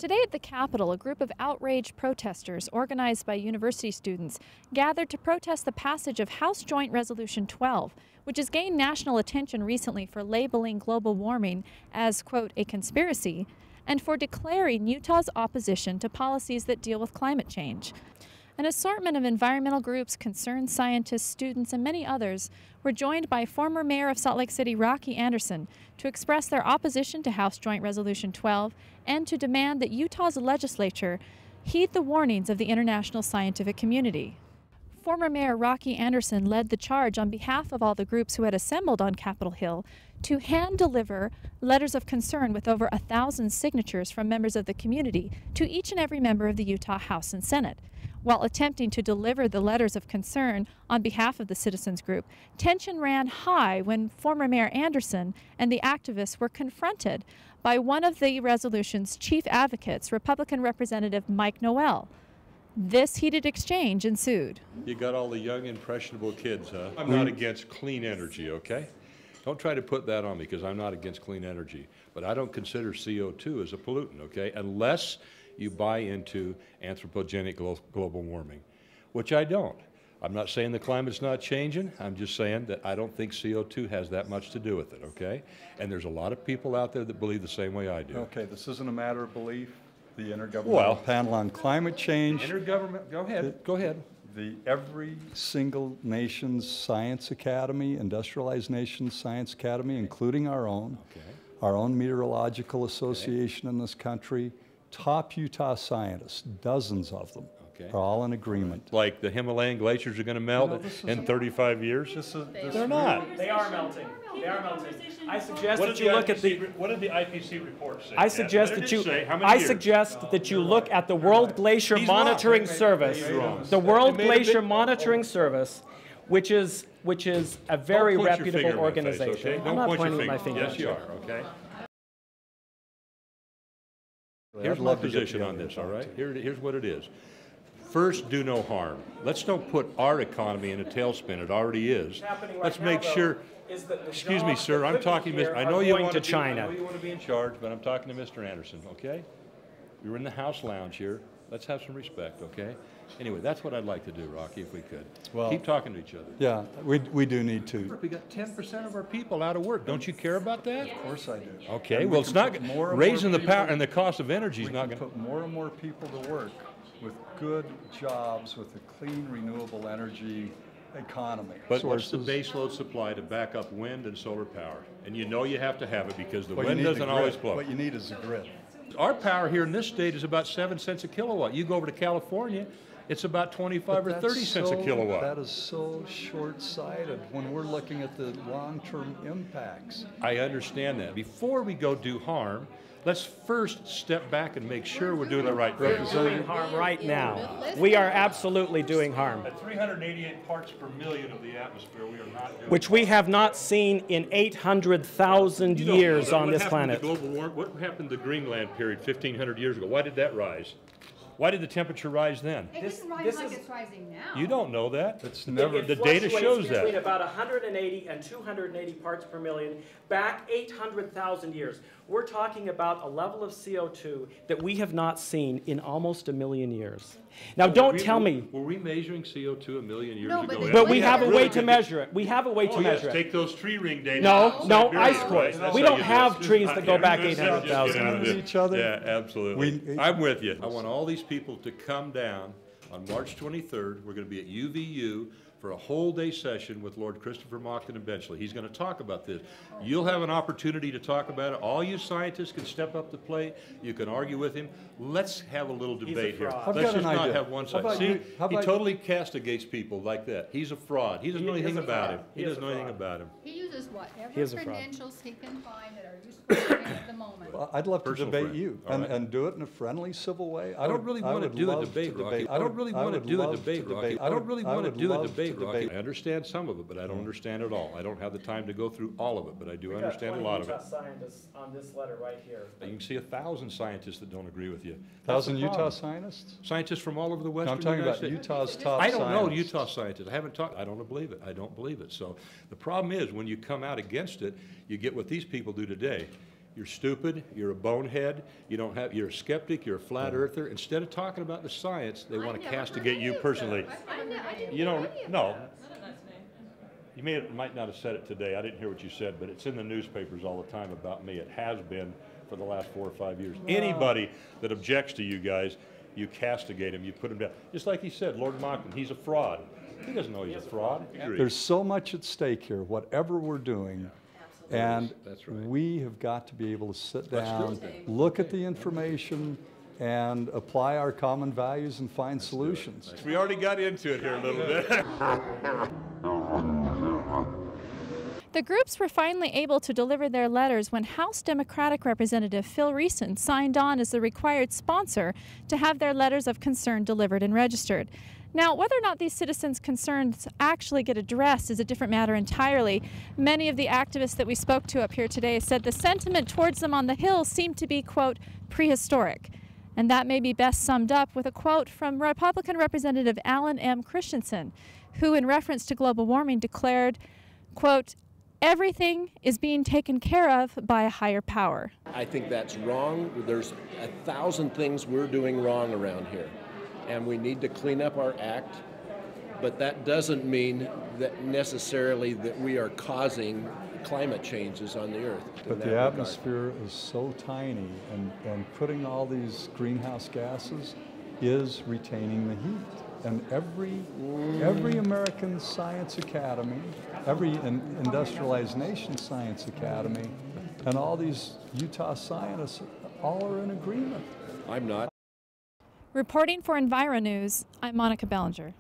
Today at the Capitol, a group of outraged protesters organized by university students gathered to protest the passage of House Joint Resolution 12, which has gained national attention recently for labeling global warming as, quote, a conspiracy, and for declaring Utah's opposition to policies that deal with climate change. An assortment of environmental groups, concerned scientists, students, and many others were joined by former Mayor of Salt Lake City, Rocky Anderson, to express their opposition to House Joint Resolution 12 and to demand that Utah's legislature heed the warnings of the international scientific community. Former Mayor Rocky Anderson led the charge on behalf of all the groups who had assembled on Capitol Hill to hand-deliver letters of concern with over 1,000 signatures from members of the community to each and every member of the Utah House and Senate. While attempting to deliver the letters of concern on behalf of the citizens group, tension ran high when former Mayor Anderson and the activists were confronted by one of the resolution's chief advocates, Republican Representative Mike Noel. This heated exchange ensued. You got all the young, impressionable kids, huh? I'm not against clean energy, okay? Don't try to put that on me, because I'm not against clean energy. But I don't consider CO2 as a pollutant, okay? Unless you buy into anthropogenic global warming, which I don't. I'm not saying the climate's not changing. I'm just saying that I don't think CO2 has that much to do with it, okay? And there's a lot of people out there that believe the same way I do. Okay, this isn't a matter of belief. The Intergovernmental Panel on Climate Change. Intergovernment, go ahead. Every single nation's science academy, industrialized nations science academy, including our own meteorological association in this country, top Utah scientists, dozens of them, are all in agreement. Like the Himalayan glaciers are going to melt in 35 years? They're not. They are melting. They are melting. I suggest that you look at the. What did the IPC report say? I suggest that you. I suggest that you look at the World Glacier Monitoring Service. The World Glacier Monitoring Service, which is a very reputable organization. I'm not pointing my finger. Yes, you are. Okay. Here's my position on this, all right? Here's what it is. First, do no harm. Let's don't put our economy in a tailspin. It already is. Let's make sure. Excuse me, sir. I'm talking. I know you want to China. I know you want to be in charge, but I'm talking to Mr. Anderson. Okay? We're in the House lounge here. Let's have some respect. Okay? Anyway, that's what I'd like to do, Rocky, if we could. Well, keep talking to each other. Yeah, we do need to. We got 10% of our people out of work. Don't you care about that? Of course I do. Okay. Well, it's not raising the power and the cost of energy is not going to put more and more people to work with good jobs, with a clean, renewable energy economy. But what's the base load supply to back up wind and solar power? And you know you have to have it because the wind doesn't always blow. What you need is a grid. Our power here in this state is about 7 cents a kilowatt. You go over to California, it's about 25 or 30 cents a kilowatt. That is so short-sighted when we're looking at the long-term impacts. I understand that. Before we go do harm, let's first step back and make sure we're doing the right thing. We're doing harm right now. We are absolutely doing harm. At 388 parts per million of the atmosphere, we are not doing which we have not seen in 800,000 years on this planet. Global warming, what happened to the Greenland period 1,500 years ago? Why did that rise? Why did the temperature rise then? It didn't rise like it's rising now. You don't know that. It's never. The data shows that. Between about 180 and 280 parts per million, back 800,000 years. We're talking about a level of CO2 that we have not seen in almost 1 million years. Now, don't tell me. Were we measuring CO2 1 million years ago? But we have a way to measure it. We have a way to measure it. Take those tree ring data. No, ice cores. We don't have trees that go back 800,000 years. Each other. Yeah, absolutely. I'm with you. I want all these people to come down on March 23rd. We're going to be at UVU for a whole day session with Lord Christopher Mockton and Benchley. He's going to talk about this. You'll have an opportunity to talk about it. All you scientists can step up to the plate. You can argue with him. Let's have a little debate here. Let's just not have one side. See, he totally castigates people like that. He's a fraud. He doesn't know anything about him. He doesn't know anything about him. He uses whatever credentials he can find that are useful to him at the moment. Well, I'd love to debate you and do it in a friendly, civil way. I don't really want to do a debate, Rocky. I don't really want to do a debate, Rocky. I don't really want to do a debate, Rocky. I understand some of it, but I don't understand it all. I don't have the time to go through all of it, but I do understand a lot of it. We got 20 Utah scientists on this letter right here. You can see 1,000 scientists that don't agree with you. 1,000 Utah scientists? Scientists from all over the Western I'm talking United about States. Utah's top I don't know scientists. Utah scientists. I haven't talked. I don't believe it. I don't believe it. So the problem is when you come out against it, you get what these people do today. you're stupid, you're a bonehead, you're a skeptic, you're a flat earther. Instead of talking about the science, they want to castigate you personally. You don't, no. You might not have said it today. I didn't hear what you said, but it's in the newspapers all the time about me. It has been for the last 4 or 5 years. Anybody that objects to you guys, you castigate him, you put him down. Just like he said, Lord Monckton, he's a fraud. He doesn't know he's a fraud. There's so much at stake here, whatever we're doing. And that's right. We have got to be able to sit down, look at the information, and apply our common values and find solutions. We already got into it here a little bit. The groups were finally able to deliver their letters when House Democratic Representative Phil Reeson signed on as the required sponsor to have their letters of concern delivered and registered. Now, whether or not these citizens' concerns actually get addressed is a different matter entirely. Many of the activists that we spoke to up here today said the sentiment towards them on the Hill seemed to be, quote, prehistoric. And that may be best summed up with a quote from Republican Representative Alan M. Christensen, who in reference to global warming declared, quote, everything is being taken care of by a higher power. I think that's wrong. There's 1,000 things we're doing wrong around here, and we need to clean up our act, but that doesn't mean that necessarily that we are causing climate changes on the earth. But the atmosphere is so tiny, and putting all these greenhouse gases is retaining the heat. And every American Science Academy, every industrialized nation Science Academy, and all these Utah scientists all are in agreement. I'm not. Reporting for EnviroNews, I'm Monica Bellinger.